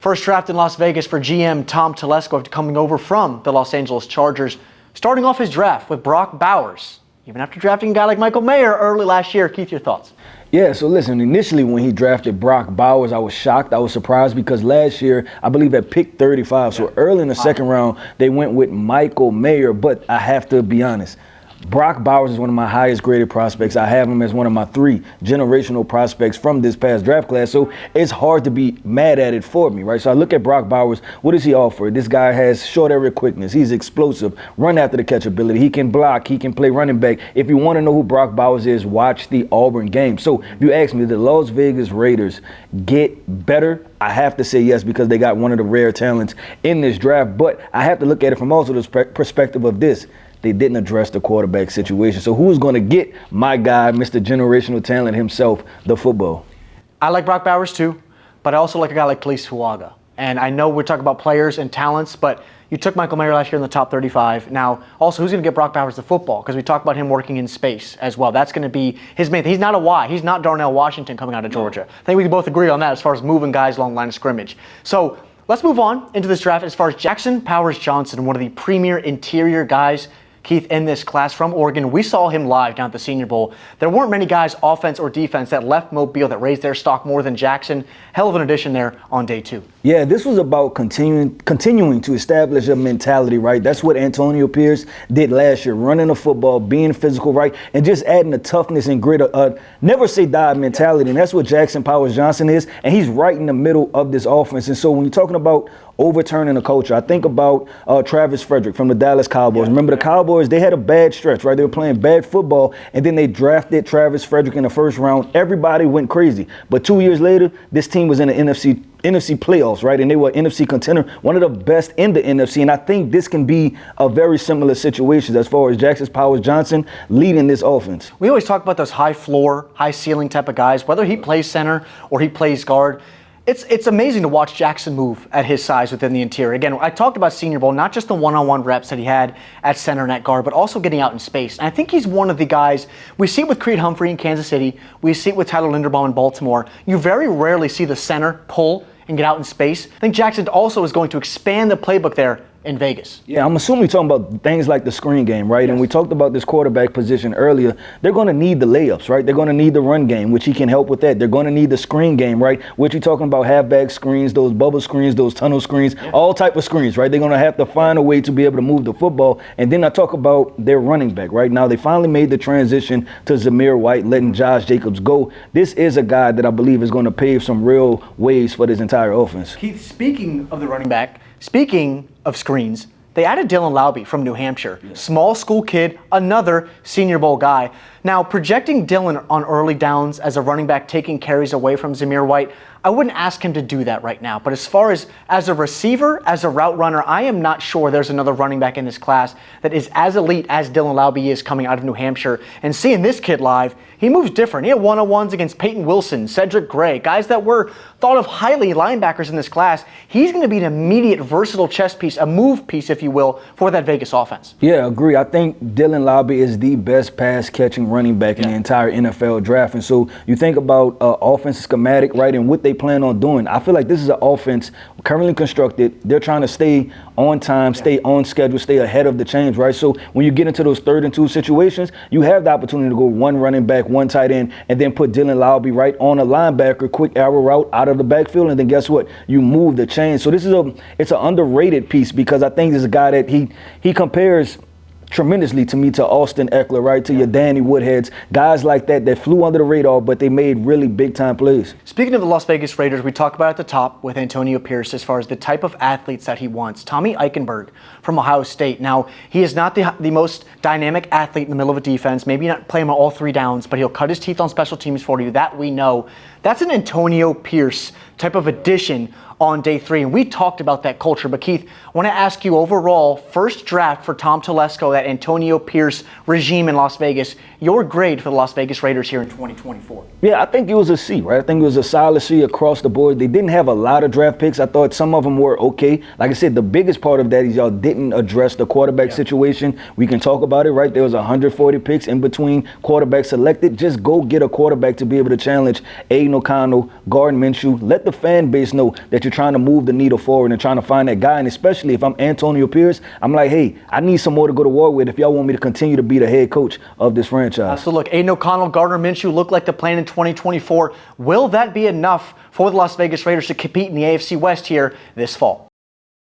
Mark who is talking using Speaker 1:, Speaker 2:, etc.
Speaker 1: First draft in Las Vegas for GM Tom Telesco after coming over from the Los Angeles Chargers, starting off his draft with Brock Bowers, even after drafting a guy like Michael Mayer early last year. Keith, your thoughts?
Speaker 2: Yeah, so listen, initially when he drafted Brock Bowers, I was shocked. I was surprised because last year, I believe at pick 35, so early in the second round, they went with Michael Mayer. But I have to be honest, Brock Bowers is one of my highest graded prospects. I have him as one of my 3 generational prospects from this past draft class. So it's hard to be mad at it for me, right? So I look at Brock Bowers. What does he offer? This guy has short area quickness. He's explosive, run after the catch ability. He can block. He can play running back. If you want to know who Brock Bowers is, watch the Auburn game. So if you ask me, did the Las Vegas Raiders get better? I have to say yes, because they got one of the rare talents in this draft. But I have to look at it from also the perspective of this. They didn't address the quarterback situation. So who's going to get my guy, Mr. Generational Talent himself, the football?
Speaker 1: I like Brock Bowers too, but I also like a guy like Talise Fuaga. And I know we're talking about players and talents, but you took Michael Mayer last year in the top 35. Now, also, who's going to get Brock Bowers the football? Because we talked about him working in space as well. That's going to be his main thing. He's not a Y. He's not Darnell Washington coming out of Georgia. I think we can both agree on that as far as moving guys along the line of scrimmage. So let's move on into this draft as far as Jackson Powers-Johnson, one of the premier interior guys, Keith, in this class from Oregon. We saw him live down at the Senior Bowl. There weren't many guys, offense or defense, that left Mobile that raised their stock more than Jackson. Hell of an addition there on day 2.
Speaker 2: Yeah, this was about continuing to establish a mentality, right? That's what Antonio Pierce did last year, running the football, being physical, right? And just adding the toughness and grit, never say die mentality. And that's what Jackson Powers-Johnson is. And he's right in the middle of this offense. And so when you're talking about overturning the culture, I think about Travis Frederick from the Dallas Cowboys.
Speaker 1: Yeah.
Speaker 2: Remember the Cowboys, they had a bad stretch, right? They were playing bad football, and then they drafted Travis Frederick in the first round. Everybody went crazy. But 2 years later, this team was in the NFC playoffs, right? And they were NFC contender, one of the best in the NFC. And I think this can be a very similar situation as far as Jackson Powers-Johnson leading this offense.
Speaker 1: We always talk about those high floor, high ceiling type of guys, whether he plays center or he plays guard. It's amazing to watch Jackson move at his size within the interior. Again, I talked about Senior Bowl, not just the one-on-one reps that he had at center and at guard, but also getting out in space. And I think he's one of the guys, we see it with Creed Humphrey in Kansas City, we see it with Tyler Linderbaum in Baltimore. You very rarely see the center pull and get out in space. I think Jackson also is going to expand the playbook there in Vegas.
Speaker 2: Yeah, I'm assuming you're talking about things like the screen game, right? Yes. And we talked about this quarterback position earlier. They're going to need the layups, right? They're going to need the run game, which he can help with that. They're going to need the screen game, right? Which you're talking about halfback screens, those bubble screens, those tunnel screens, all type of screens, right? They're going to have to find a way to be able to move the football. And then I talk about their running back, right? Now they finally made the transition to Zamir White, letting Josh Jacobs go. This is a guy that I believe is going to pave some real ways for this entire offense.
Speaker 1: Keith, speaking of the running back, speaking of screens, they added Dylan Laube from New Hampshire. Yeah. Small school kid, another Senior Bowl guy. Now, projecting Dylan on early downs as a running back taking carries away from Zamir White, I wouldn't ask him to do that right now. But as far as a receiver, as a route runner, I am not sure there's another running back in this class that is as elite as Dylan Laube is coming out of New Hampshire. And seeing this kid live, he moves different. He had one-on-ones against Peyton Wilson, Cedric Gray, guys that were thought of highly linebackers in this class. He's going to be an immediate versatile chess piece, a move piece, if you will, for that Vegas offense.
Speaker 2: Yeah, agree. I think Dylan Laube is the best pass-catching running back in the entire NFL draft. And so you think about offensive schematic, right, and what they plan on doing. I feel like this is an offense currently constructed. They're trying to stay on time, stay on schedule, stay ahead of the change, right? So when you get into those 3rd and 2 situations, you have the opportunity to go one running back, one tight end, and then put Dylan Laube right on a linebacker, quick arrow route out of the backfield, and then guess what? You move the chain. So this is it's an underrated piece, because I think this is a guy that he compares tremendously to me to Austin Eckler, right? To your Danny Woodheads, guys like that flew under the radar, but they made really big time plays.
Speaker 1: Speaking of the Las Vegas Raiders, we talked about at the top with Antonio Pierce as far as the type of athletes that he wants. Tommy Eichenberg from Ohio State. Now, he is not the most dynamic athlete in the middle of a defense. Maybe not play him on all 3 downs, but he'll cut his teeth on special teams for you. That we know. That's an Antonio Pierce type of addition on day 3. And we talked about that culture. But Keith, I want to ask you overall, first draft for Tom Telesco, that Antonio Pierce regime in Las Vegas, your grade for the Las Vegas Raiders here in 2024.
Speaker 2: Yeah, I think it was a C, right? I think it was a solid C across the board. They didn't have a lot of draft picks. I thought some of them were okay. Like I said, the biggest part of that is y'all didn't address the quarterback situation. We can talk about it, right? There was 140 picks in between quarterbacks selected. Just go get a quarterback to be able to challenge a Aiden O'Connell, Gardner Minshew. Let the fan base know that you're trying to move the needle forward and trying to find that guy. And especially if I'm Antonio Pierce, I'm like, hey, I need some more to go to war with if y'all want me to continue to be the head coach of this franchise.
Speaker 1: So look, Aiden O'Connell, Gardner Minshew look like the plan in 2024. Will that be enough for the Las Vegas Raiders to compete in the AFC West here this fall?